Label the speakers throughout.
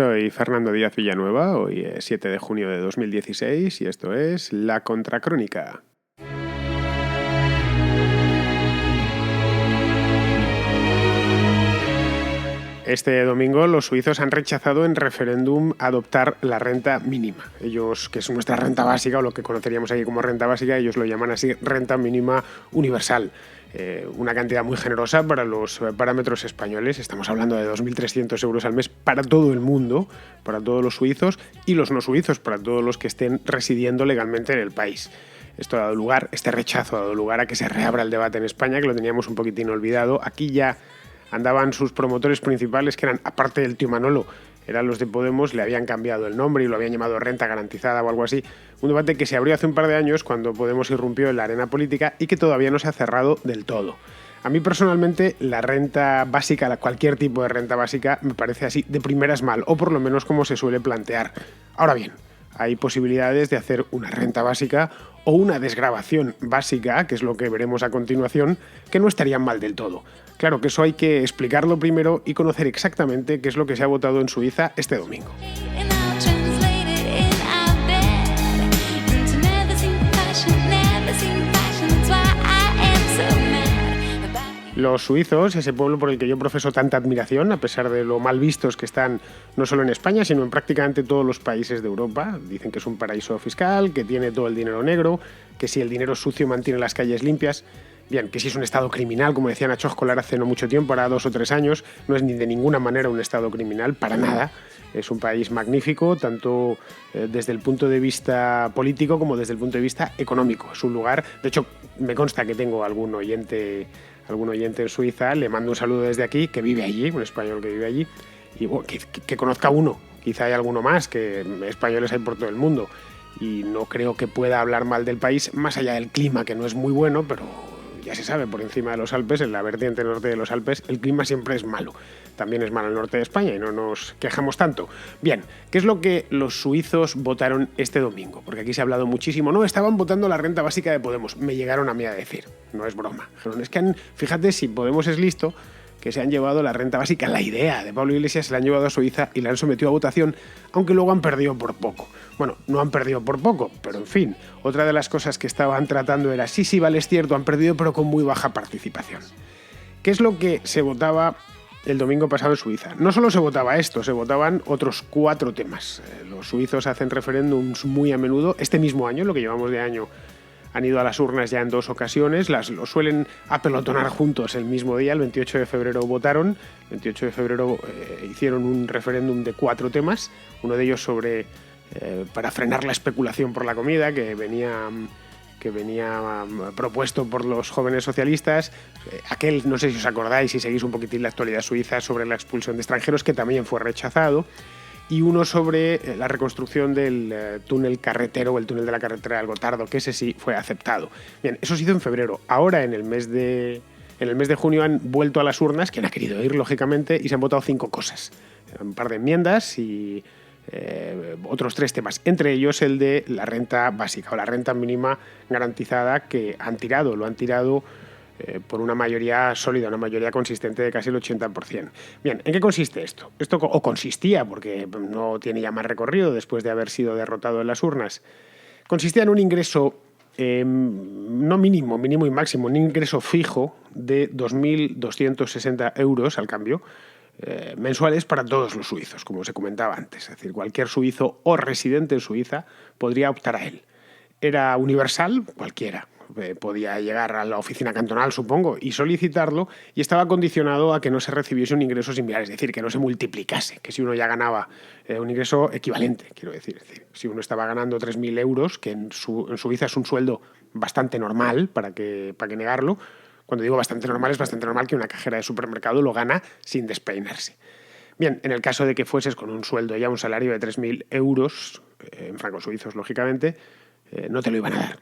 Speaker 1: Soy Fernando Díaz Villanueva, hoy es 7 de junio de 2016 y esto es La Contracrónica. Este domingo los suizos han rechazado en referéndum adoptar la renta mínima. Ellos, que es nuestra renta básica o lo que conoceríamos aquí como renta básica, ellos lo llaman así renta mínima universal. Una cantidad muy generosa para los parámetros españoles. Estamos hablando de 2.300 euros al mes para todo el mundo, para todos los suizos y los no suizos, para todos los que estén residiendo legalmente en el país. Este rechazo ha dado lugar a que se reabra el debate en España, que lo teníamos un poquitín olvidado. Aquí ya andaban sus promotores principales, que eran, aparte del tío Manolo, eran los de Podemos, le habían cambiado el nombre y lo habían llamado renta garantizada o algo así. Un debate que se abrió hace un par de años cuando Podemos irrumpió en la arena política y que todavía no se ha cerrado del todo. A mí personalmente la renta básica, cualquier tipo de renta básica, me parece así de primeras mal, o por lo menos como se suele plantear. Ahora bien, hay posibilidades de hacer una renta básica o una desgravación básica, que es lo que veremos a continuación, que no estarían mal del todo. Claro que eso hay que explicarlo primero y conocer exactamente qué es lo que se ha votado en Suiza este domingo. Los suizos, ese pueblo por el que yo profeso tanta admiración, a pesar de lo mal vistos que están no solo en España, sino en prácticamente todos los países de Europa. Dicen que es un paraíso fiscal, que tiene todo el dinero negro, que si el dinero sucio mantiene las calles limpias. Bien, que si es un estado criminal, como decía Nacho Escolar hace no mucho tiempo, ahora 2 o 3 años, no es ni de ninguna manera un estado criminal, para nada. Es un país magnífico, tanto desde el punto de vista político como desde el punto de vista económico. Es un lugar, de hecho, me consta que tengo algún oyente en Suiza, le mando un saludo desde aquí, que vive allí, un español que vive allí, y bueno, que conozca uno, quizá hay alguno más, que españoles hay por todo el mundo, y no creo que pueda hablar mal del país, más allá del clima, que no es muy bueno, pero ya se sabe, por encima de los Alpes, en la vertiente norte de los Alpes, el clima siempre es malo. También es malo el norte de España y no nos quejamos tanto. Bien, ¿qué es lo que los suizos votaron este domingo? Porque aquí se ha hablado muchísimo. No, estaban votando la renta básica de Podemos. Me llegaron a mí a decir. No es broma. Es que fíjate, si Podemos es listo, que se han llevado la renta básica, la idea de Pablo Iglesias, se la han llevado a Suiza y la han sometido a votación, aunque luego han perdido por poco. Bueno, no han perdido por poco, pero en fin, otra de las cosas que estaban tratando era, sí, vale, es cierto, han perdido, pero con muy baja participación. ¿Qué es lo que se votaba el domingo pasado en Suiza? No solo se votaba esto, se votaban otros 4 temas. Los suizos hacen referéndums muy a menudo. Este mismo año, lo que llevamos de año, han ido a las urnas ya en 2 ocasiones, lo suelen apelotonar juntos el mismo día. El 28 de febrero votaron, el 28 de febrero hicieron un referéndum de 4 temas, uno de ellos sobre para frenar la especulación por la comida, que venía propuesto por los jóvenes socialistas, aquel, no sé si os acordáis, si seguís un poquitín la actualidad suiza, sobre la expulsión de extranjeros, que también fue rechazado, y uno sobre la reconstrucción del túnel carretero o el túnel de la carretera del Gotardo, que ese sí fue aceptado. Bien, eso se hizo en febrero. Ahora, en el mes de junio, han vuelto a las urnas, quien ha querido ir, lógicamente, y se han votado 5 cosas. Un par de enmiendas y otros 3 temas, entre ellos el de la renta básica o la renta mínima garantizada, que lo han tirado por una mayoría sólida, una mayoría consistente de casi el 80%. Bien, ¿en qué consiste esto? Esto consistía, porque no tiene ya más recorrido después de haber sido derrotado en las urnas, consistía en un ingreso no mínimo y máximo, un ingreso fijo de 2.260 euros al cambio, mensuales para todos los suizos, como se comentaba antes. Es decir, cualquier suizo o residente en Suiza podría optar a él. Era universal, cualquiera podía llegar a la oficina cantonal, supongo, y solicitarlo, y estaba condicionado a que no se recibiese un ingreso similar, es decir, que no se multiplicase, que si uno ya ganaba un ingreso equivalente, quiero decir. Es decir, si uno estaba ganando 3.000 euros, que en Suiza es un sueldo bastante normal, para que negarlo. Cuando digo bastante normal, es bastante normal que una cajera de supermercado lo gana sin despeinarse. Bien, en el caso de que fueses con un sueldo ya, un salario de 3.000 euros, en francos suizos, lógicamente, no te lo iban a dar.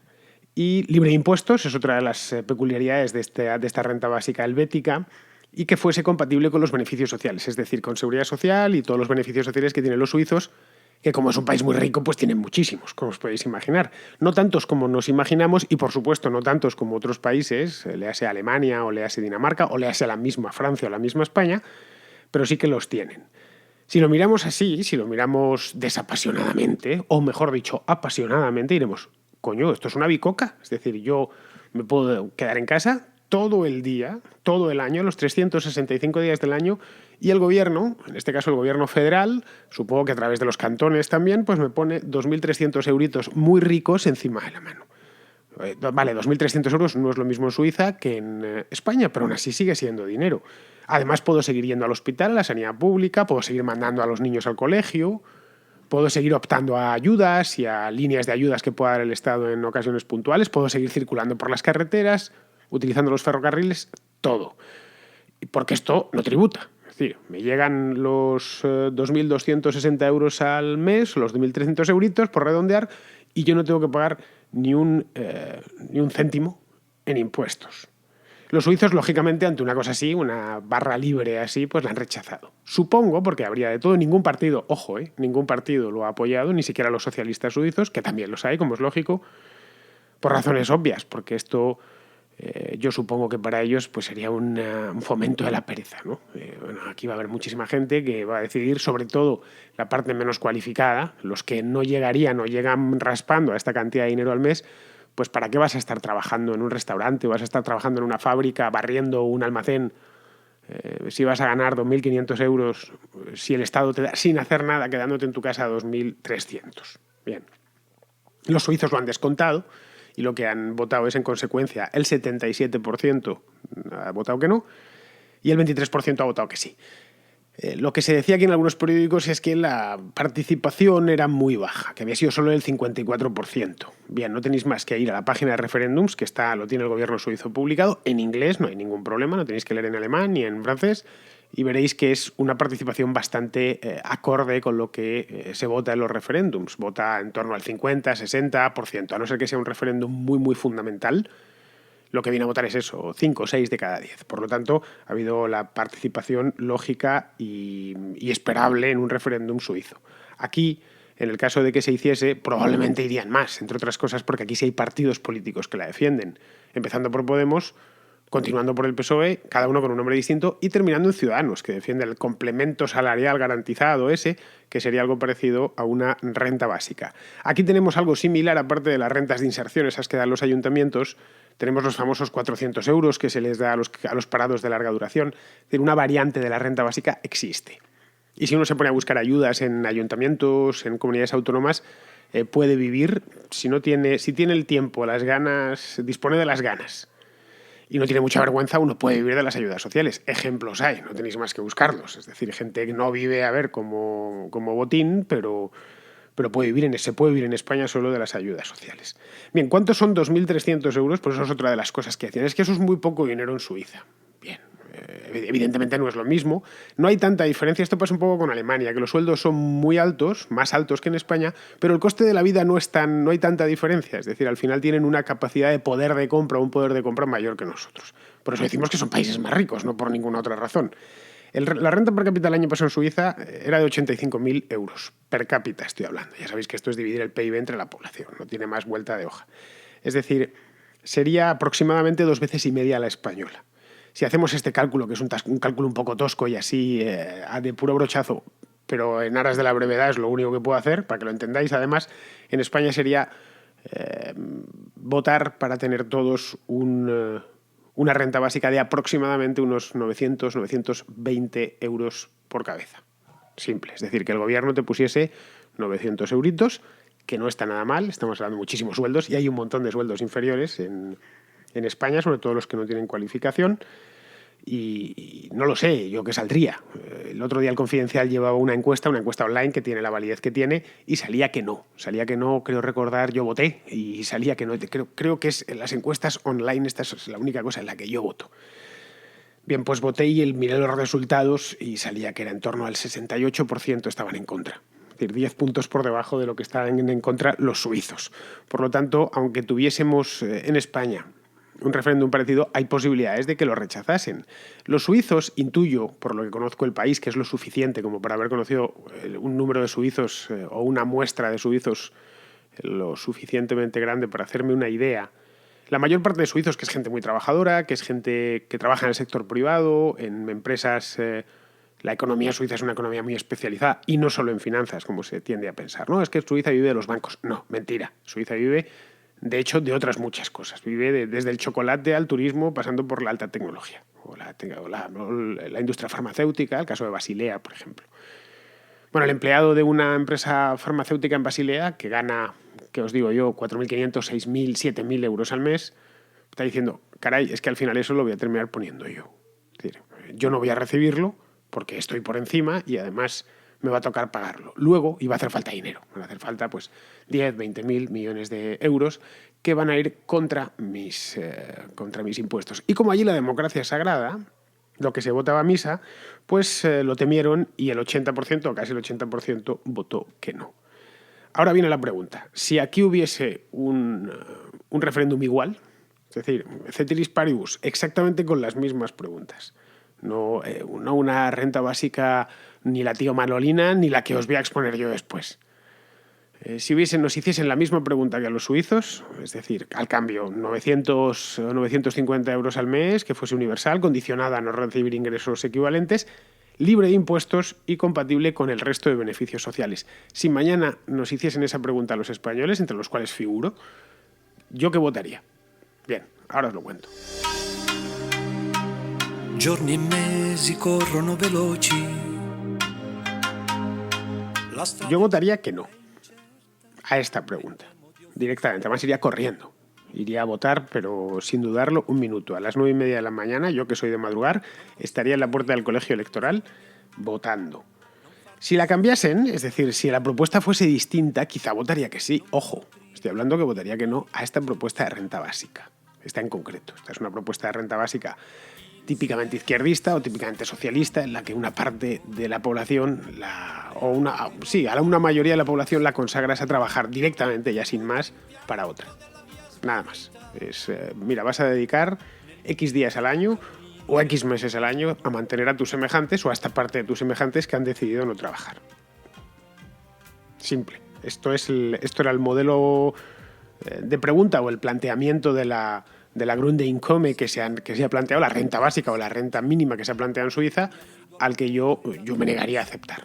Speaker 1: Y libre de impuestos es otra de las peculiaridades de esta renta básica helvética, y que fuese compatible con los beneficios sociales, es decir, con seguridad social y todos los beneficios sociales que tienen los suizos, que como es un país muy rico, pues tienen muchísimos, como os podéis imaginar. No tantos como nos imaginamos y, por supuesto, no tantos como otros países, léase Alemania o léase Dinamarca o léase la misma Francia o la misma España, pero sí que los tienen. Si lo miramos así, si lo miramos desapasionadamente, o mejor dicho, apasionadamente, diremos, coño, esto es una bicoca. Es decir, yo me puedo quedar en casa todo el día, todo el año, los 365 días del año, y el gobierno, en este caso el gobierno federal, supongo que a través de los cantones también, pues me pone 2.300 euritos muy ricos encima de la mano. Vale, 2.300 euros no es lo mismo en Suiza que en España, pero aún así sigue siendo dinero. Además, puedo seguir yendo al hospital, a la sanidad pública, puedo seguir mandando a los niños al colegio, puedo seguir optando a ayudas y a líneas de ayudas que pueda dar el Estado en ocasiones puntuales, puedo seguir circulando por las carreteras, utilizando los ferrocarriles, todo. Porque esto no tributa. Es decir, me llegan los 2.260 euros al mes, los 2.300 euritos, por redondear, y yo no tengo que pagar ni un céntimo en impuestos. Los suizos, lógicamente, ante una cosa así, una barra libre así, pues la han rechazado. Supongo, porque habría de todo, ningún partido, ojo, ningún partido lo ha apoyado, ni siquiera los socialistas suizos, que también los hay, como es lógico, por razones obvias, porque esto yo supongo que para ellos pues sería un fomento de la pereza, ¿no? Bueno, aquí va a haber muchísima gente que va a decidir, sobre todo la parte menos cualificada, los que no llegarían o llegan raspando a esta cantidad de dinero al mes, pues ¿para qué vas a estar trabajando en un restaurante o vas a estar trabajando en una fábrica, barriendo un almacén? Si vas a ganar 2.500 euros, si el Estado te da sin hacer nada, quedándote en tu casa 2.300. Bien. Los suizos lo han descontado y lo que han votado es, en consecuencia, el 77% ha votado que no y el 23% ha votado que sí. Lo que se decía aquí en algunos periódicos es que la participación era muy baja, que había sido solo el 54%. Bien, no tenéis más que ir a la página de referéndums, que lo tiene el gobierno suizo publicado, en inglés, no hay ningún problema, no tenéis que leer en alemán ni en francés, y veréis que es una participación bastante acorde con lo que se vota en los referéndums. Vota en torno al 50-60%, a no ser que sea un referéndum muy, muy fundamental. Lo que viene a votar es eso, 5 o 6 de cada 10. Por lo tanto, ha habido la participación lógica y esperable en un referéndum suizo. Aquí, en el caso de que se hiciese, probablemente irían más, entre otras cosas porque aquí sí hay partidos políticos que la defienden, empezando por Podemos, continuando por el PSOE, cada uno con un nombre distinto, y terminando en Ciudadanos, que defiende el complemento salarial garantizado ese, que sería algo parecido a una renta básica. Aquí tenemos algo similar, aparte de las rentas de inserción, esas que dan los ayuntamientos. Tenemos los famosos 400 euros que se les da a los parados de larga duración. Es decir, una variante de la renta básica existe. Y si uno se pone a buscar ayudas en ayuntamientos, en comunidades autónomas, puede vivir, si tiene el tiempo, las ganas, dispone de las ganas y no tiene mucha vergüenza, uno puede vivir de las ayudas sociales. Ejemplos hay, no tenéis más que buscarlos. Es decir, gente que no vive, como botín, pero se puede vivir en España solo de las ayudas sociales. Bien, ¿cuántos son 2.300 euros? Pues eso es otra de las cosas que decían. Es que eso es muy poco dinero en Suiza. Bien, evidentemente no es lo mismo. No hay tanta diferencia. Esto pasa un poco con Alemania, que los sueldos son muy altos, más altos que en España, pero el coste de la vida no hay tanta diferencia. Es decir, al final tienen una capacidad de poder de compra, un poder de compra mayor que nosotros. Por eso decimos que son países más ricos, no por ninguna otra razón. La renta per cápita el año pasado en Suiza era de 85.000 euros. Per cápita estoy hablando. Ya sabéis que esto es dividir el PIB entre la población. No tiene más vuelta de hoja. Es decir, sería aproximadamente 2,5 veces la española. Si hacemos este cálculo, que es un cálculo un poco tosco y así de puro brochazo, pero en aras de la brevedad es lo único que puedo hacer, para que lo entendáis, además, en España sería votar para tener todos una renta básica de aproximadamente unos 920 euros por cabeza. Simple, es decir, que el gobierno te pusiese 900 euritos, que no está nada mal, estamos hablando de muchísimos sueldos y hay un montón de sueldos inferiores en España, sobre todo los que no tienen cualificación, y no lo sé, yo qué saldría. El otro día el Confidencial llevaba una encuesta online que tiene la validez que tiene y salía que no, creo recordar, yo voté y salía que no, creo que es en las encuestas online, esta es la única cosa en la que yo voto. Bien, pues voté y miré los resultados y salía que era en torno al 68% estaban en contra. Es decir, 10 puntos por debajo de lo que estaban en contra los suizos. Por lo tanto, aunque tuviésemos en España un referéndum parecido, hay posibilidades de que lo rechazasen. Los suizos, intuyo, por lo que conozco el país, que es lo suficiente como para haber conocido un número de suizos o una muestra de suizos lo suficientemente grande para hacerme una idea. La mayor parte de suizos, que es gente muy trabajadora, que es gente que trabaja en el sector privado, en empresas La economía suiza es una economía muy especializada y no solo en finanzas, como se tiende a pensar. No, es que Suiza vive de los bancos. No, mentira. Suiza vive, de hecho, de otras muchas cosas. Vive desde el chocolate al turismo, pasando por la alta tecnología o la industria farmacéutica, el caso de Basilea, por ejemplo. Bueno, el empleado de una empresa farmacéutica en Basilea, que gana, que os digo yo, 4.500, 6.000, 7.000 euros al mes, está diciendo, caray, es que al final eso lo voy a terminar poniendo yo. Es decir, yo no voy a recibirlo porque estoy por encima y además me va a tocar pagarlo. Luego iba a hacer falta dinero. Van a hacer falta pues 10, 20.000 millones de euros que van a ir contra mis impuestos. Y como allí la democracia es sagrada, lo que se votaba a misa, pues lo temieron y el 80%, o casi el 80%, votó que no. Ahora viene la pregunta. Si aquí hubiese un referéndum igual, es decir, ceteris paribus, exactamente con las mismas preguntas, no una renta básica ni la tío Manolina ni la que os voy a exponer yo después. Si nos hiciesen la misma pregunta que a los suizos, es decir, al cambio 900 o 950 euros al mes, que fuese universal, condicionada a no recibir ingresos equivalentes, libre de impuestos y compatible con el resto de beneficios sociales. Si mañana nos hiciesen esa pregunta a los españoles, entre los cuales figuro, ¿yo qué votaría? Bien, ahora os lo cuento.
Speaker 2: Giorni e mesi corrono veloci.
Speaker 1: Yo votaría que no a esta pregunta, directamente. Además iría corriendo. Iría a votar, pero sin dudarlo, un minuto. A las 9:30 de la mañana, yo que soy de madrugar, estaría en la puerta del colegio electoral votando. Si la cambiasen, es decir, si la propuesta fuese distinta, quizá votaría que sí. Ojo, estoy hablando que votaría que no a esta propuesta de renta básica. Esta en concreto. Esta es una propuesta de renta básica típicamente izquierdista o típicamente socialista, en la que una parte de la población, a una mayoría de la población la consagras a trabajar directamente, ya sin más, para otra. Nada más. Mira, vas a dedicar X días al año o X meses al año a mantener a tus semejantes o a esta parte de tus semejantes que han decidido no trabajar. Simple. Esto era el modelo de pregunta o el planteamiento de la Grundeinkommen que se ha planteado, la renta básica o la renta mínima que se ha planteado en Suiza, al que yo me negaría a aceptar.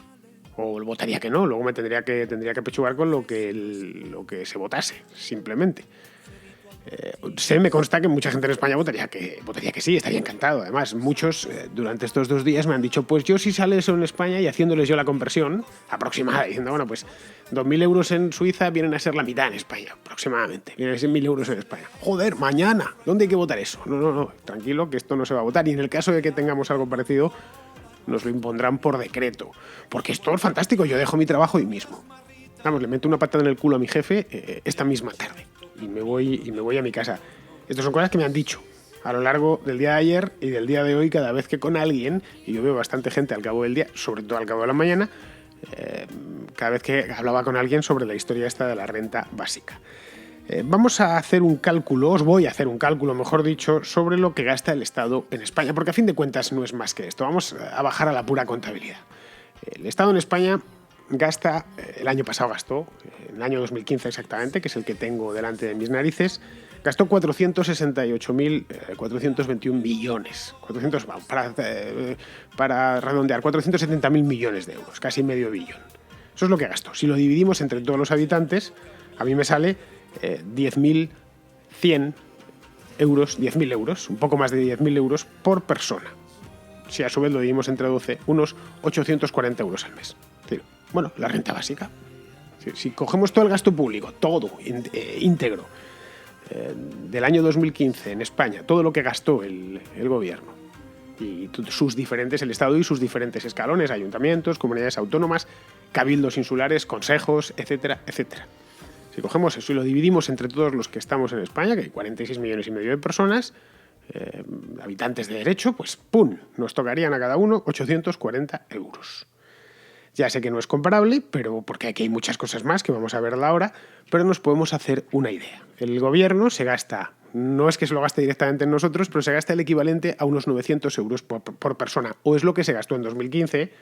Speaker 1: O votaría que no, luego tendría que pechugar con lo que se votase, simplemente. Me consta que mucha gente en España votaría que sí, estaría encantado. Además, muchos durante estos 2 días me han dicho, pues yo si sale eso en España, y haciéndoles yo la conversión aproximada, diciendo, bueno, pues 2.000 euros en Suiza vienen a ser la mitad en España, aproximadamente. Vienen a ser 1.000 euros en España. Joder, mañana, ¿dónde hay que votar eso? No, tranquilo, que esto no se va a votar. Y en el caso de que tengamos algo parecido, nos lo impondrán por decreto. Porque esto es fantástico, yo dejo mi trabajo hoy mismo. Vamos, le meto una patada en el culo a mi jefe esta misma tarde. Y me voy a mi casa. Estas son cosas que me han dicho a lo largo del día de ayer y del día de hoy, cada vez que con alguien, y yo veo bastante gente al cabo del día, sobre todo al cabo de la mañana, cada vez que hablaba con alguien sobre la historia esta de la renta básica. Vamos a hacer un cálculo, os voy a hacer un cálculo, mejor dicho, sobre lo que gasta el Estado en España, porque a fin de cuentas no es más que esto. Vamos a bajar a la pura contabilidad. El Estado en España gasta, el año pasado gastó, en el año 2015 exactamente, que es el que tengo delante de mis narices, gastó 468.421 millones, para redondear, 470.000 millones de euros, casi medio billón. Eso es lo que gastó. Si lo dividimos entre todos los habitantes, a mí me sale 10.100 euros, 10.000 euros, un poco más de 10.000 euros por persona. Si a su vez lo dividimos entre 12, unos 840 euros al mes. Es decir, bueno, la renta básica. Si cogemos todo el gasto público, todo íntegro, del año 2015 en España, todo lo que gastó el gobierno y el Estado y sus diferentes escalones, ayuntamientos, comunidades autónomas, cabildos insulares, consejos, etcétera, etcétera. Si cogemos eso y lo dividimos entre todos los que estamos en España, que hay 46,5 millones de personas, habitantes de derecho, pues ¡pum!, nos tocarían a cada uno 840 euros. Ya sé que no es comparable, pero porque aquí hay muchas cosas más que vamos a verla ahora, pero nos podemos hacer una idea. El gobierno se gasta, no es que se lo gaste directamente en nosotros, pero se gasta el equivalente a unos 900 euros por persona, o es lo que se gastó en 2015,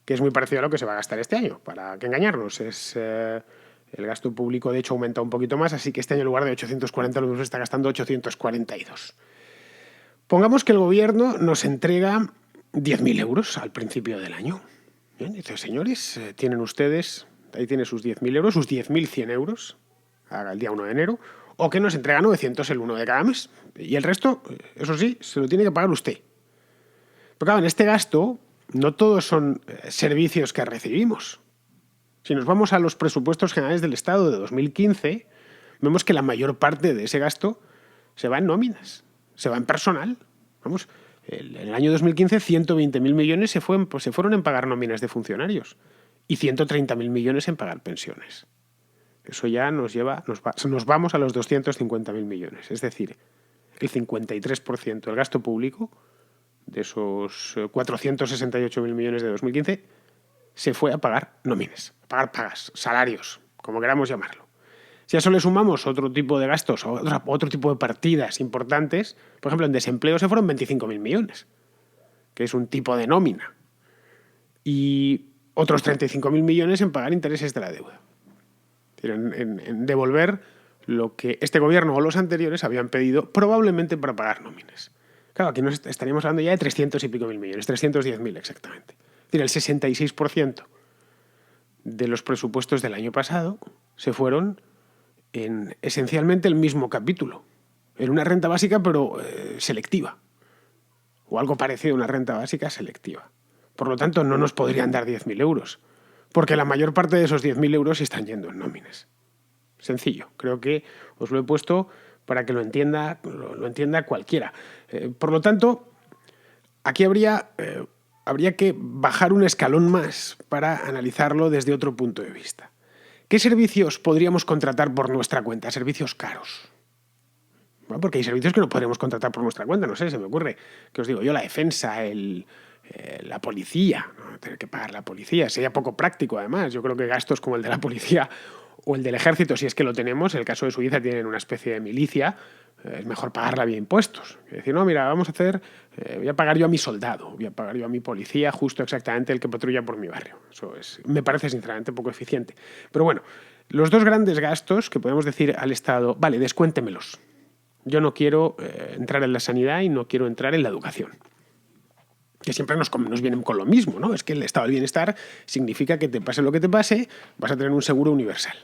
Speaker 1: que es muy parecido a lo que se va a gastar este año, para que engañarnos. El gasto público, de hecho, aumenta un poquito más, así que este año en lugar de 840 euros está gastando 842. Pongamos que el gobierno nos entrega 10.000 euros al principio del año. Bien, dice, señores, tienen ustedes, ahí tienen sus 10.000 euros, sus 10.100 euros, el día 1 de enero, o que nos entrega 900 el 1 de cada mes. Y el resto, eso sí, se lo tiene que pagar usted. Pero claro, en este gasto no todos son servicios que recibimos. Si nos vamos a los presupuestos generales del Estado de 2015, vemos que la mayor parte de ese gasto se va en nóminas, se va en personal. Vamos, en el año 2015 120.000 millones se fueron en pagar nóminas de funcionarios y 130.000 millones en pagar pensiones. Eso ya nos vamos a los 250.000 millones. Es decir, el 53% del gasto público de esos 468.000 millones de 2015 se fue a pagar nóminas, a pagar pagas, salarios, como queramos llamarlo. Si a eso le sumamos otro tipo de gastos, otro tipo de partidas importantes, por ejemplo, en desempleo se fueron 25.000 millones, que es un tipo de nómina, y otros 35.000 millones en pagar intereses de la deuda. En devolver lo que este gobierno o los anteriores habían pedido probablemente para pagar nóminas. Claro, aquí nos estaríamos hablando ya de 300 y pico mil millones, 310.000 exactamente. Es decir, el 66% de los presupuestos del año pasado se fueron en esencialmente el mismo capítulo, en una renta básica pero selectiva, o algo parecido a una renta básica selectiva. Por lo tanto, no nos podrían dar 10.000 euros, porque la mayor parte de esos 10.000 euros están yendo en nóminas. Sencillo, creo que os lo he puesto para que lo entienda cualquiera. Por lo tanto, aquí habría que bajar un escalón más para analizarlo desde otro punto de vista. ¿Qué servicios podríamos contratar por nuestra cuenta? Servicios caros. Bueno, porque hay servicios que no podremos contratar por nuestra cuenta. No sé, se me ocurre, que os digo yo, la defensa, la policía, ¿no? Tener que pagar la policía. Sería poco práctico, además. Yo creo que gastos como el de la policía o el del ejército, si es que lo tenemos, en el caso de Suiza tienen una especie de milicia, es mejor pagarla vía impuestos. Es decir, no, mira, voy a pagar yo a mi soldado, voy a pagar yo a mi policía, justo exactamente el que patrulla por mi barrio. Me parece sinceramente poco eficiente. Pero bueno, los dos grandes gastos que podemos decir al Estado, vale, descuéntemelos. Yo no quiero entrar en la sanidad y no quiero entrar en la educación. Que siempre nos vienen con lo mismo, ¿no? Es que el estado del bienestar significa que te pase lo que te pase, vas a tener un seguro universal,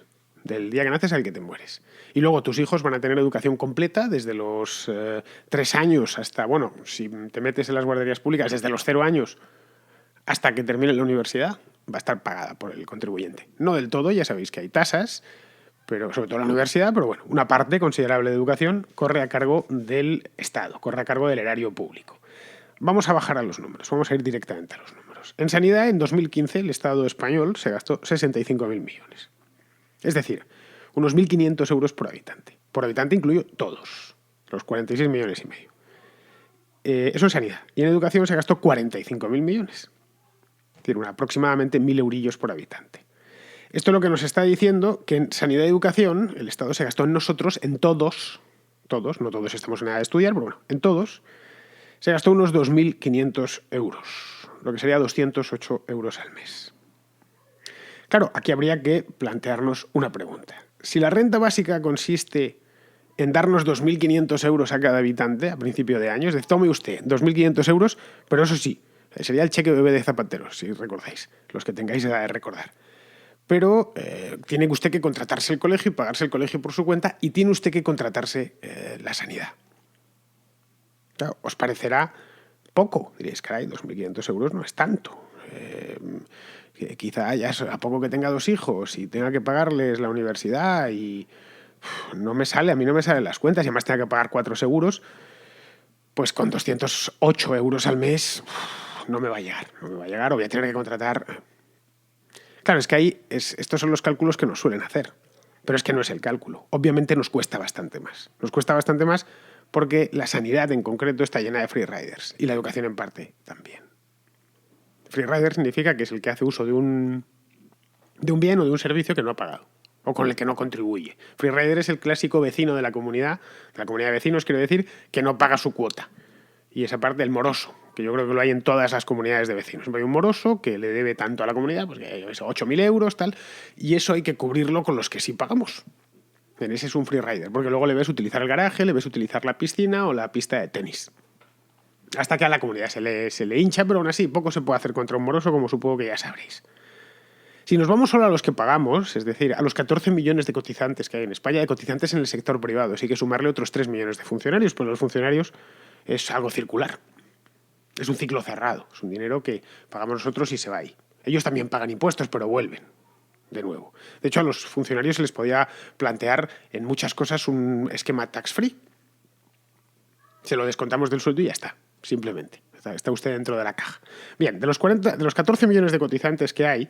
Speaker 1: del día que naces al que te mueres. Y luego tus hijos van a tener educación completa desde los 3 años hasta, bueno, si te metes en las guarderías públicas, desde los 0 años hasta que terminen la universidad, va a estar pagada por el contribuyente. No del todo, ya sabéis que hay tasas, pero sobre todo en la universidad, pero bueno, una parte considerable de educación corre a cargo del Estado, corre a cargo del erario público. Vamos a bajar a los números, vamos a ir directamente a los números. En sanidad, en 2015, el Estado español se gastó 65.000 millones. Es decir, unos 1.500 euros por habitante. Por habitante incluyo todos, los 46 millones y medio. Eso en sanidad. Y en educación se gastó 45.000 millones. Es decir, aproximadamente 1.000 eurillos por habitante. Esto es lo que nos está diciendo que en sanidad y educación el Estado se gastó en nosotros, en todos, no todos estamos en edad de estudiar, pero bueno, en todos, se gastó unos 2.500 euros, lo que sería 208 euros al mes. Claro, aquí habría que plantearnos una pregunta. Si la renta básica consiste en darnos 2.500 euros a cada habitante a principio de año, es decir, tome usted 2.500 euros, pero eso sí, sería el cheque bebé de Zapatero, si recordáis, los que tengáis edad de recordar. Pero tiene usted que contratarse el colegio y pagarse el colegio por su cuenta, y tiene usted que contratarse la sanidad. Claro, os parecerá poco. Diréis, caray, 2.500 euros no es tanto. Quizá ya a poco que tenga 2 hijos y tenga que pagarles la universidad y a mí no me salen las cuentas y además tenga que pagar 4 seguros, pues con 208 euros al mes no me va a llegar, o voy a tener que contratar. Claro, es que ahí estos son los cálculos que nos suelen hacer, pero es que no es el cálculo. Obviamente nos cuesta bastante más. Nos cuesta bastante más porque la sanidad en concreto está llena de free riders y la educación en parte también. Free rider significa que es el que hace uso de un bien o de un servicio que no ha pagado o con el que no contribuye. Free rider es el clásico vecino de la comunidad de vecinos, quiero decir, que no paga su cuota. Y esa parte, el moroso, que yo creo que lo hay en todas las comunidades de vecinos. Siempre hay un moroso que le debe tanto a la comunidad, pues que 8.000 euros, tal, y eso hay que cubrirlo con los que sí pagamos. Ese es un free rider, porque luego le ves utilizar el garaje, le ves utilizar la piscina o la pista de tenis. Hasta que a la comunidad se le hincha, pero aún así poco se puede hacer contra un moroso, como supongo que ya sabréis. Si nos vamos solo a los que pagamos, es decir, a los 14 millones de cotizantes que hay en España, de cotizantes en el sector privado, sí que sumarle otros 3 millones de funcionarios, pues los funcionarios es algo circular. Es un ciclo cerrado, es un dinero que pagamos nosotros y se va ahí. Ellos también pagan impuestos, pero vuelven de nuevo. De hecho, a los funcionarios se les podía plantear en muchas cosas un esquema tax-free. Se lo descontamos del sueldo y ya está, simplemente. Está usted dentro de la caja. Bien, de los 14 millones de cotizantes que hay,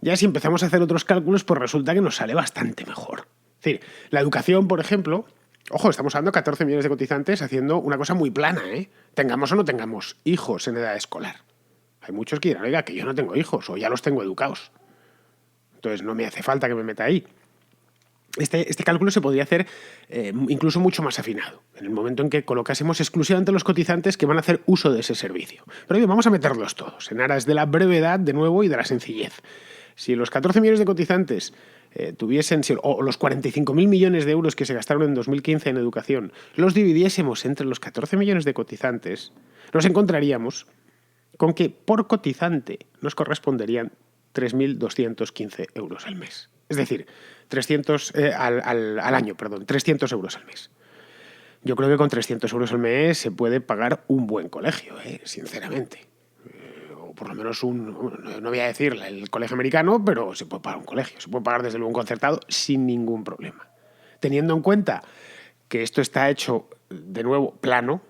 Speaker 1: ya si empezamos a hacer otros cálculos, pues resulta que nos sale bastante mejor. Es decir, la educación, por ejemplo, ojo, estamos hablando de 14 millones de cotizantes haciendo una cosa muy plana, ¿eh? Tengamos o no tengamos hijos en edad escolar. Hay muchos que dirán, oiga, que yo no tengo hijos o ya los tengo educados. Entonces no me hace falta que me meta ahí. Este cálculo se podría hacer incluso mucho más afinado, en el momento en que colocásemos exclusivamente los cotizantes que van a hacer uso de ese servicio. Pero bien, vamos a meterlos todos, en aras de la brevedad, de nuevo, y de la sencillez. Si los 14 millones de cotizantes tuviesen, o los 45.000 millones de euros que se gastaron en 2015 en educación, los dividiésemos entre los 14 millones de cotizantes, nos encontraríamos con que por cotizante nos corresponderían 3.215 euros al mes. Es decir, 300 al año, 300 euros al mes. Yo creo que con 300 euros al mes se puede pagar un buen colegio, sinceramente. O por lo menos no voy a decir el colegio americano, pero se puede pagar un colegio. Se puede pagar desde luego un concertado sin ningún problema. Teniendo en cuenta que esto está hecho, de nuevo, plano,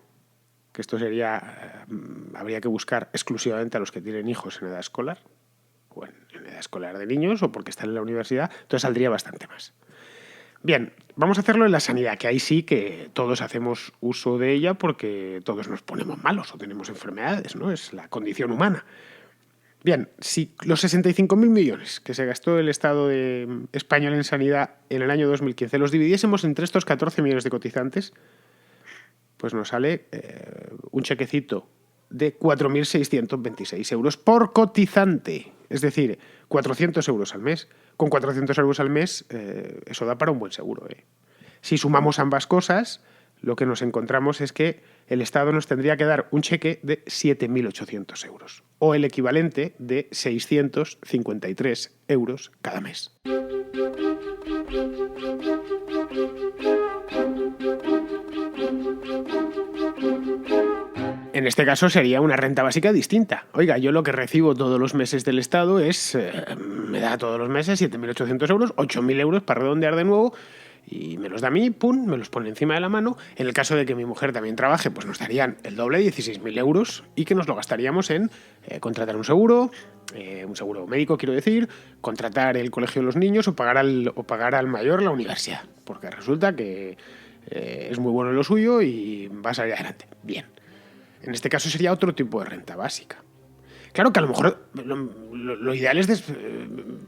Speaker 1: que esto sería, habría que buscar exclusivamente a los que tienen hijos en edad escolar, o en edad escolar de niños, o porque están en la universidad, entonces saldría bastante más. Bien, vamos a hacerlo en la sanidad, que ahí sí que todos hacemos uso de ella porque todos nos ponemos malos o tenemos enfermedades, ¿no? Es la condición humana. Bien, si los 65.000 millones que se gastó el Estado español en sanidad en el año 2015 los dividiésemos entre estos 14 millones de cotizantes, pues nos sale un chequecito de 4.626 euros por cotizante. Es decir, 400 euros al mes. Con 400 euros al mes eso da para un buen seguro. Si sumamos ambas cosas, lo que nos encontramos es que el Estado nos tendría que dar un cheque de 7.800 euros o el equivalente de 653 euros cada mes. En este caso sería una renta básica distinta. Oiga, yo lo que recibo todos los meses del Estado es, me da todos los meses 7.800 euros, 8.000 euros para redondear de nuevo, y me los da a mí, pum, me los pone encima de la mano. En el caso de que mi mujer también trabaje, pues nos darían el doble, 16.000 euros, y que nos lo gastaríamos en contratar un seguro médico, quiero decir, contratar el colegio de los niños o pagar al mayor la universidad, porque resulta que es muy bueno en lo suyo y va a salir adelante. Bien. En este caso sería otro tipo de renta básica. Claro que a lo mejor lo ideal es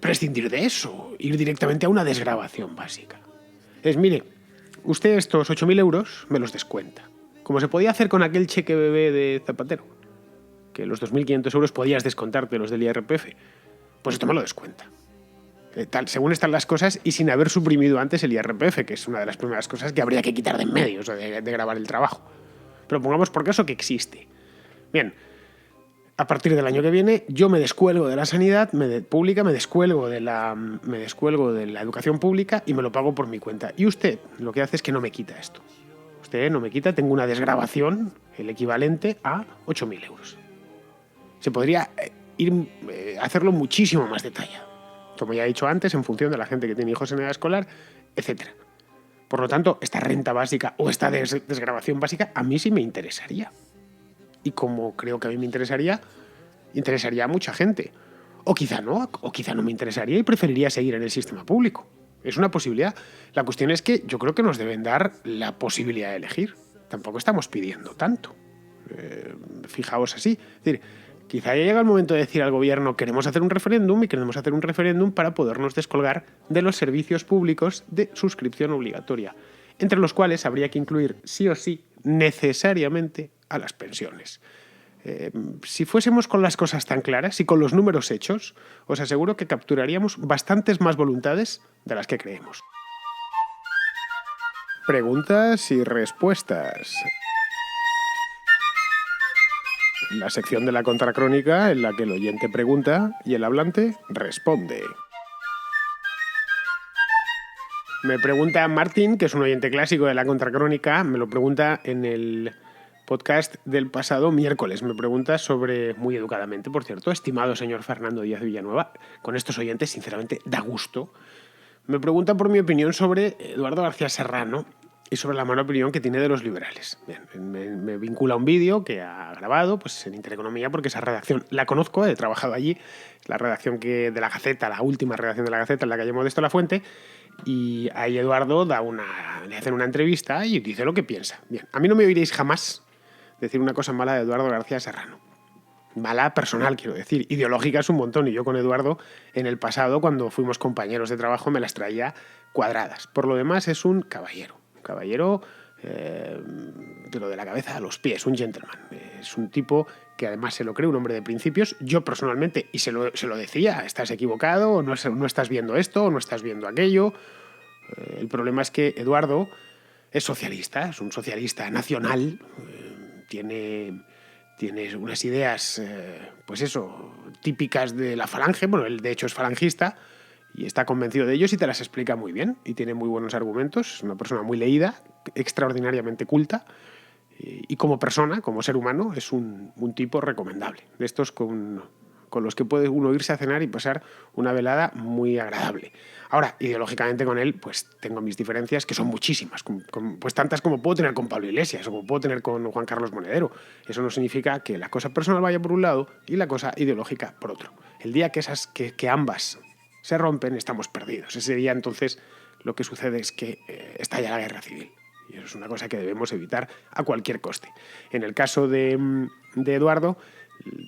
Speaker 1: prescindir de eso, ir directamente a una desgravación básica. Mire, usted estos 8.000 euros me los descuenta, como se podía hacer con aquel cheque bebé de Zapatero, que los 2.500 euros podías descontarte los del IRPF. Pues esto me lo descuenta. Según están las cosas y sin haber suprimido antes el IRPF, que es una de las primeras cosas que habría que quitar de en medio, o de gravar el trabajo. Pero pongamos por caso que existe. Bien, a partir del año que viene yo me descuelgo de la sanidad pública, me descuelgo de la educación pública y me lo pago por mi cuenta. Y usted lo que hace es que no me quita esto. Usted no me quita, tengo una desgravación, el equivalente a 8.000 euros. Se podría hacerlo muchísimo más detallado, como ya he dicho antes, en función de la gente que tiene hijos en edad escolar, etc. Por lo tanto, esta renta básica o esta desgravación básica a mí sí me interesaría. Y como creo que a mí me interesaría a mucha gente. O quizá no me interesaría y preferiría seguir en el sistema público. Es una posibilidad. La cuestión es que yo creo que nos deben dar la posibilidad de elegir. Tampoco estamos pidiendo tanto. Fijaos así. Es decir, quizá ya llega el momento de decir al gobierno queremos hacer un referéndum para podernos descolgar de los servicios públicos de suscripción obligatoria, entre los cuales habría que incluir sí o sí necesariamente a las pensiones. Si fuésemos con las cosas tan claras y con los números hechos, os aseguro que capturaríamos bastantes más voluntades de las que creemos. Preguntas y respuestas. la sección de la contracrónica en la que el oyente pregunta y el hablante responde. Me pregunta Martín, que es un oyente clásico de la contracrónica, me lo pregunta en el podcast del pasado miércoles. Me pregunta sobre, muy educadamente, por cierto, estimado señor Fernando Díaz Villanueva, con estos oyentes, sinceramente, da gusto. Me pregunta por mi opinión sobre Eduardo García Serrano y sobre la mala opinión que tiene de los liberales. Bien, me vincula a un vídeo que ha grabado pues, en Intereconomía, porque esa redacción la conozco, he trabajado allí, la redacción de la Gaceta, la última redacción de la Gaceta, en la calle Modesto La Fuente, y ahí Eduardo le hacen una entrevista y dice lo que piensa. Bien, a mí no me oiréis jamás decir una cosa mala de Eduardo García Serrano. Mala personal, quiero decir. Ideológica es un montón. Y yo con Eduardo, en el pasado, cuando fuimos compañeros de trabajo, me las traía cuadradas. Por lo demás, es un caballero. Un caballero, pero de la cabeza a los pies, un gentleman. Es un tipo que además se lo cree, un hombre de principios. Yo personalmente, y se lo decía, estás equivocado, no estás viendo esto, o no estás viendo aquello. El problema es que Eduardo es socialista, es un socialista nacional, tiene unas ideas, pues eso, típicas de la falange. Bueno, él de hecho es falangista y está convencido de ellos y te las explica muy bien y tiene muy buenos argumentos. Es una persona muy leída, extraordinariamente culta y como persona, como ser humano, es un tipo recomendable. De estos con los que puede uno irse a cenar y pasar una velada muy agradable. Ahora, ideológicamente con él, pues tengo mis diferencias, que son muchísimas, pues tantas como puedo tener con Pablo Iglesias o como puedo tener con Juan Carlos Monedero. Eso no significa que la cosa personal vaya por un lado y la cosa ideológica por otro. El día que ambas se rompen, estamos perdidos. Ese día, entonces, lo que sucede es que estalla la guerra civil. Y eso es una cosa que debemos evitar a cualquier coste. En el caso de Eduardo,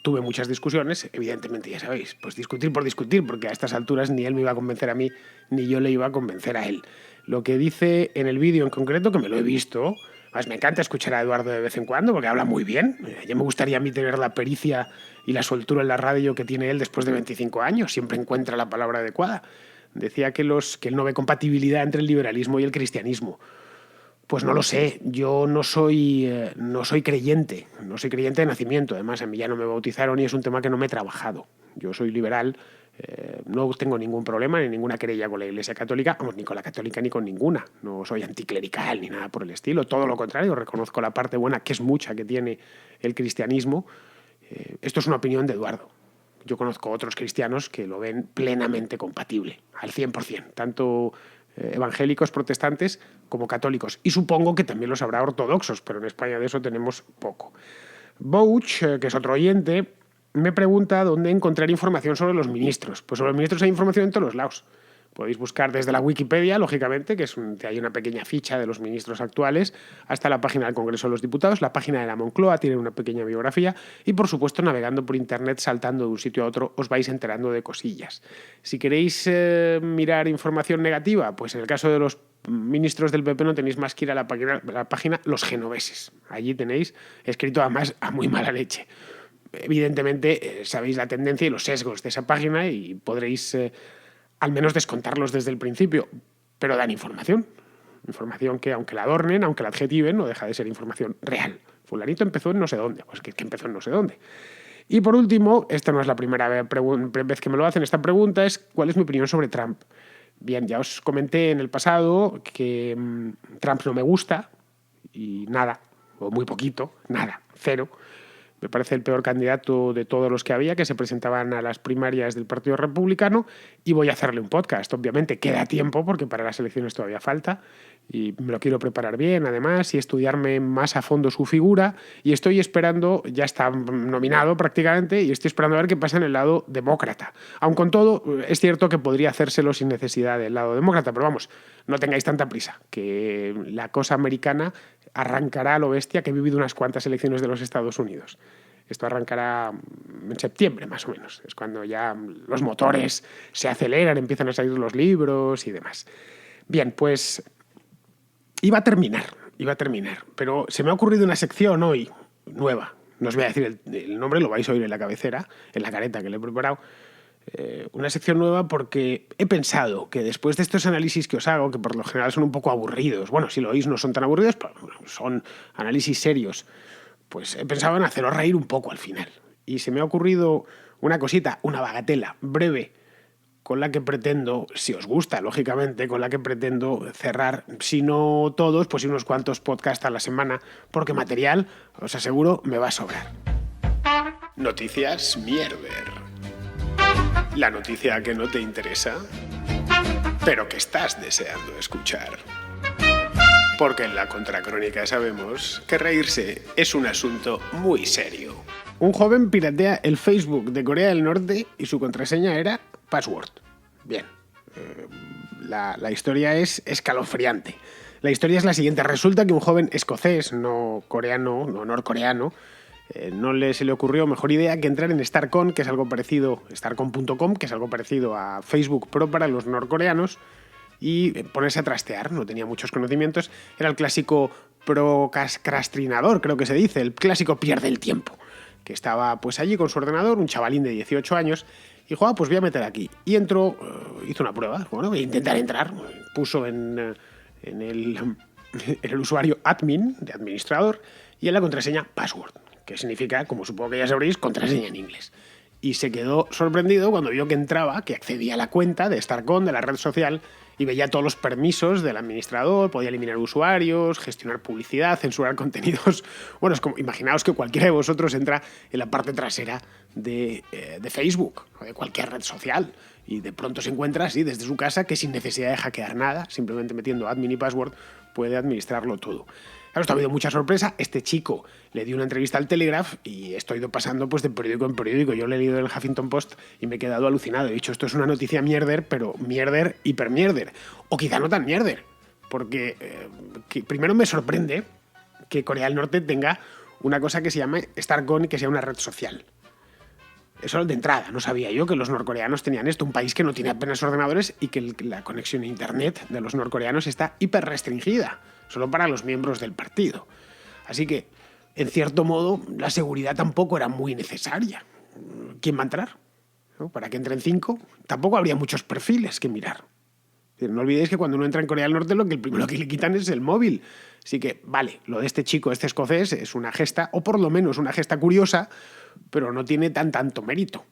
Speaker 1: tuve muchas discusiones, evidentemente, ya sabéis, pues discutir por discutir, porque a estas alturas ni él me iba a convencer a mí, ni yo le iba a convencer a él. Lo que dice en el vídeo en concreto, que me lo he visto, pues me encanta escuchar a Eduardo de vez en cuando, porque habla muy bien. Ya me gustaría a mí tener la pericia y la soltura en la radio que tiene él después de 25 años, siempre encuentra la palabra adecuada. Decía que él no ve compatibilidad entre el liberalismo y el cristianismo. Pues no lo sé, yo no soy creyente, no soy creyente de nacimiento, además a mí ya no me bautizaron y es un tema que no me he trabajado. Yo soy liberal, no tengo ningún problema ni ninguna querella con la Iglesia Católica, vamos, ni con la católica ni con ninguna, no soy anticlerical ni nada por el estilo, todo lo contrario, reconozco la parte buena, que es mucha, que tiene el cristianismo. Esto es una opinión de Eduardo. Yo conozco otros cristianos que lo ven plenamente compatible, al 100%, tanto evangélicos, protestantes, como católicos. Y supongo que también los habrá ortodoxos, pero en España de eso tenemos poco. Bouch, que es otro oyente, me pregunta dónde encontrar información sobre los ministros. Pues sobre los ministros hay información en todos los lados. Podéis buscar desde la Wikipedia, lógicamente, que hay una pequeña ficha de los ministros actuales, hasta la página del Congreso de los Diputados, la página de la Moncloa tiene una pequeña biografía y, por supuesto, navegando por Internet, saltando de un sitio a otro, os vais enterando de cosillas. Si queréis mirar información negativa, pues en el caso de los ministros del PP no tenéis más que ir a la página Los Genoveses. Allí tenéis escrito además a muy mala leche. Evidentemente, sabéis la tendencia y los sesgos de esa página y podréis al menos descontarlos desde el principio, pero dan información que aunque la adornen, aunque la adjetiven, no deja de ser información real. Fulanito empezó en no sé dónde, pues que empezó en no sé dónde. Y por último, esta no es la primera vez que me lo hacen, esta pregunta es ¿cuál es mi opinión sobre Trump? Bien, ya os comenté en el pasado que Trump no me gusta y nada, o muy poquito, nada, cero. Me parece el peor candidato de todos los que había, que se presentaban a las primarias del Partido Republicano, y voy a hacerle un podcast. Obviamente queda tiempo, porque para las elecciones todavía falta, y me lo quiero preparar bien, además, y estudiarme más a fondo su figura, y estoy esperando, ya está nominado prácticamente, y estoy esperando a ver qué pasa en el lado demócrata. Aun con todo, es cierto que podría hacérselo sin necesidad del lado demócrata, pero vamos, no tengáis tanta prisa, que la cosa americana arrancará a lo bestia, que he vivido unas cuantas elecciones de los Estados Unidos. Esto arrancará en septiembre, más o menos. Es cuando ya los motores se aceleran, empiezan a salir los libros y demás. Bien, pues iba a terminar, pero se me ha ocurrido una sección hoy, nueva. No os voy a decir el nombre, lo vais a oír en la cabecera, en la careta que le he preparado. Una sección nueva porque he pensado que después de estos análisis que os hago, que por lo general son un poco aburridos, bueno, si lo oís no son tan aburridos, pero son análisis serios, pues he pensado en haceros reír un poco al final. Y se me ha ocurrido una cosita, una bagatela breve, con la que pretendo, si os gusta, lógicamente, con la que pretendo cerrar, si no todos, pues unos cuantos podcasts a la semana, porque material, os aseguro, me va a sobrar. Noticias Mierder. La noticia que no te interesa, pero que estás deseando escuchar. Porque en la Contracrónica sabemos que reírse es un asunto muy serio. Un joven piratea el Facebook de Corea del Norte y su contraseña era password. Bien, la historia es escalofriante. La historia es la siguiente. Resulta que un joven escocés, no coreano, no norcoreano, se le ocurrió mejor idea que entrar en Starcon, que es algo parecido, starcon.com, que es algo parecido a Facebook Pro para los norcoreanos, y ponerse a trastear. No tenía muchos conocimientos. Era el clásico procrastinador, creo que se dice, el clásico pierde el tiempo, que estaba pues allí con su ordenador, un chavalín de 18 años, y dijo, pues voy a meter aquí. Y entró, hizo una prueba, bueno, voy a intentar entrar. Puso en el usuario admin, de administrador, y en la contraseña password, que significa, como supongo que ya sabréis, contraseña en inglés. Y se quedó sorprendido cuando vio que entraba, que accedía a la cuenta de Starcon, de la red social, y veía todos los permisos del administrador, podía eliminar usuarios, gestionar publicidad, censurar contenidos. Bueno, es como, imaginaos que cualquiera de vosotros entra en la parte trasera de Facebook o de cualquier red social y de pronto se encuentra así desde su casa que sin necesidad de hackear nada, simplemente metiendo admin y password, puede administrarlo todo. Claro, esto ha habido mucha sorpresa. Este chico le dio una entrevista al Telegraph y esto ha ido pasando pues de periódico en periódico. Yo le he leído en el Huffington Post y me he quedado alucinado. He dicho, esto es una noticia mierder, pero mierder, hipermierder. O quizá no tan mierder, porque primero me sorprende que Corea del Norte tenga una cosa que se llama Starcon y que sea una red social. Eso de entrada, no sabía yo que los norcoreanos tenían esto, un país que no tiene apenas ordenadores y que la conexión a internet de los norcoreanos está hiper restringida, solo para los miembros del partido. Así que, en cierto modo, la seguridad tampoco era muy necesaria. ¿Quién va a entrar? ¿No? Para que entren 5, tampoco habría muchos perfiles que mirar. No olvidéis que cuando uno entra en Corea del Norte lo que el primero que le quitan es el móvil. Así que, vale, lo de este chico, este escocés, es una gesta, o por lo menos una gesta curiosa, pero no tiene tanto mérito.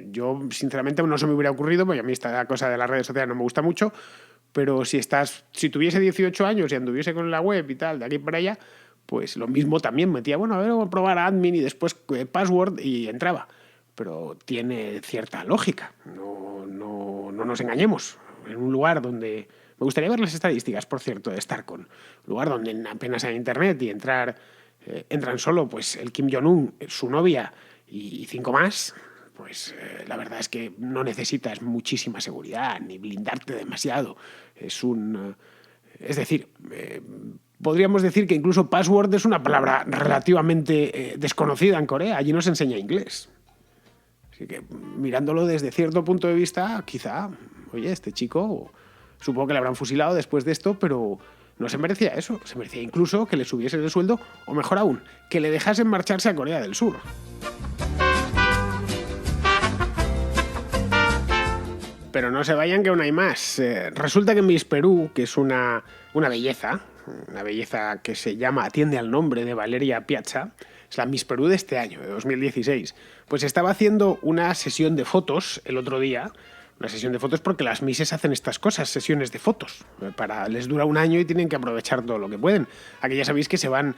Speaker 1: Yo, sinceramente, no se me hubiera ocurrido, porque a mí esta cosa de las redes sociales no me gusta mucho, pero si tuviese 18 años y anduviese con la web y tal, de aquí para allá, pues lo mismo también metía, bueno, a ver, voy a probar admin y después password y entraba. Pero tiene cierta lógica, no nos engañemos. En un lugar donde... Me gustaría ver las estadísticas, por cierto, de Starcon. Un lugar donde apenas hay internet y entran solo pues el Kim Jong-un, su novia y 5 más, pues la verdad es que no necesitas muchísima seguridad ni blindarte demasiado. Es decir, podríamos decir que incluso password es una palabra relativamente desconocida en Corea. Allí no se enseña inglés. Así que mirándolo desde cierto punto de vista, quizá, oye, este chico, supongo que le habrán fusilado después de esto, pero no se merecía eso. Se merecía incluso que le subiesen el sueldo, o mejor aún, que le dejasen marcharse a Corea del Sur. Pero no se vayan, que aún hay más. Resulta que Miss Perú, que es una belleza que se llama, atiende al nombre de Valeria Piazza, es la Miss Perú de este año, de 2016, pues estaba haciendo una sesión de fotos el otro día. Una sesión de fotos porque las Misses hacen estas cosas, sesiones de fotos. Les dura un año y tienen que aprovechar todo lo que pueden. Aquí ya sabéis que se van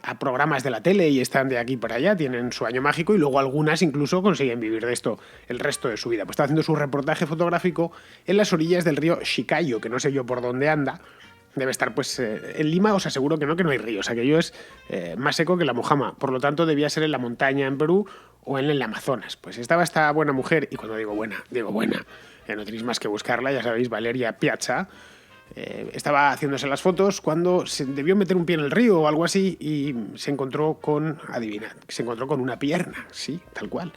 Speaker 1: a programas de la tele y están de aquí para allá, tienen su año mágico y luego algunas incluso consiguen vivir de esto el resto de su vida. Pues está haciendo su reportaje fotográfico en las orillas del río Chiclayo, que no sé yo por dónde anda. Debe estar pues en Lima, os aseguro que no hay ríos. Aquello es más seco que la Mojama. Por lo tanto, debía ser en la montaña en Perú o en el Amazonas. Pues estaba esta buena mujer, y cuando digo buena, no tenéis más que buscarla, ya sabéis, Valeria Piazza. Estaba haciéndose las fotos cuando se debió meter un pie en el río o algo así y se encontró con una pierna, sí, tal cual.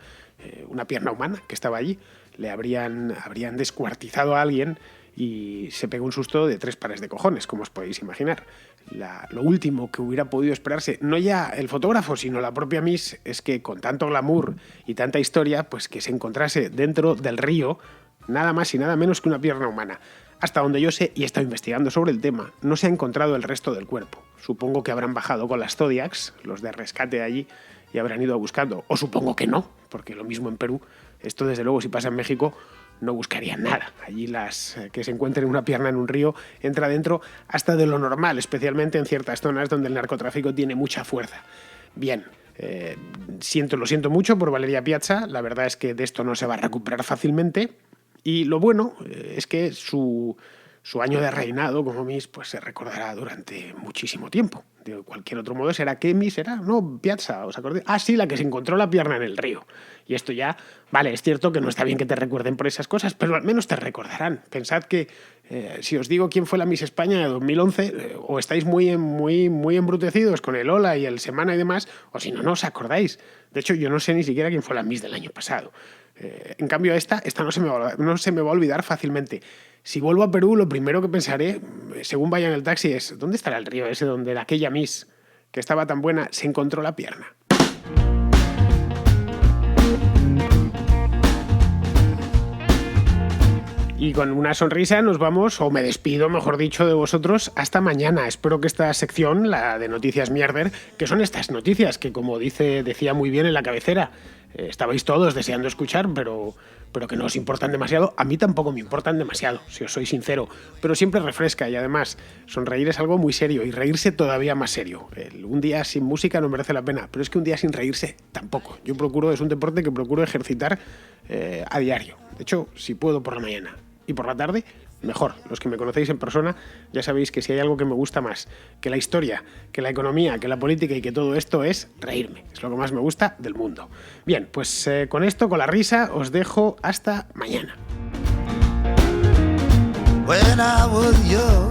Speaker 1: Una pierna humana que estaba allí. Le habrían descuartizado a alguien y se pegó un susto de 3 pares de cojones, como os podéis imaginar. Lo último que hubiera podido esperarse, no ya el fotógrafo, sino la propia Miss, es que con tanto glamour y tanta historia, pues que se encontrase dentro del río nada más y nada menos que una pierna humana. Hasta donde yo sé, y he estado investigando sobre el tema, no se ha encontrado el resto del cuerpo. Supongo que habrán bajado con las Zodiacs, los de rescate allí, y habrán ido buscando. O supongo que no, porque lo mismo en Perú. Esto, desde luego, si pasa en México, no buscarían nada. Allí las que se encuentren una pierna en un río entra dentro hasta de lo normal, especialmente en ciertas zonas donde el narcotráfico tiene mucha fuerza. Bien, lo siento mucho por Valeria Piazza. La verdad es que de esto no se va a recuperar fácilmente. Y lo bueno es que su año de reinado como Miss pues se recordará durante muchísimo tiempo. De cualquier otro modo será ¿qué Miss era? No, Piazza, ¿os acordáis? Ah, sí, la que se encontró la pierna en el río. Y esto ya, vale, es cierto que no está bien que te recuerden por esas cosas, pero al menos te recordarán. Pensad que si os digo quién fue la Miss España de 2011, o estáis muy embrutecidos con el Hola y el Semana y demás, o si no, no os acordáis. De hecho, yo no sé ni siquiera quién fue la Miss del año pasado. En cambio, esta no se me va a olvidar fácilmente. Si vuelvo a Perú, lo primero que pensaré, según vaya en el taxi, es ¿dónde estará el río ese donde aquella Miss, que estaba tan buena, se encontró la pierna? Y con una sonrisa nos vamos, o me despido, mejor dicho, de vosotros hasta mañana. Espero que esta sección, la de Noticias Mierder, que son estas noticias que, como decía muy bien en la cabecera, estabais todos deseando escuchar, pero que no os importan demasiado. A mí tampoco me importan demasiado, si os soy sincero, pero siempre refresca y además sonreír es algo muy serio y reírse todavía más serio. Un día sin música no merece la pena, pero es que un día sin reírse tampoco. Es un deporte que procuro ejercitar a diario. De hecho, si puedo por la mañana y por la tarde, mejor. Los que me conocéis en persona ya sabéis que si hay algo que me gusta más que la historia, que la economía, que la política y que todo esto es reírme. Es lo que más me gusta del mundo. Bien, pues con esto, con la risa, os dejo hasta mañana.
Speaker 3: When I was young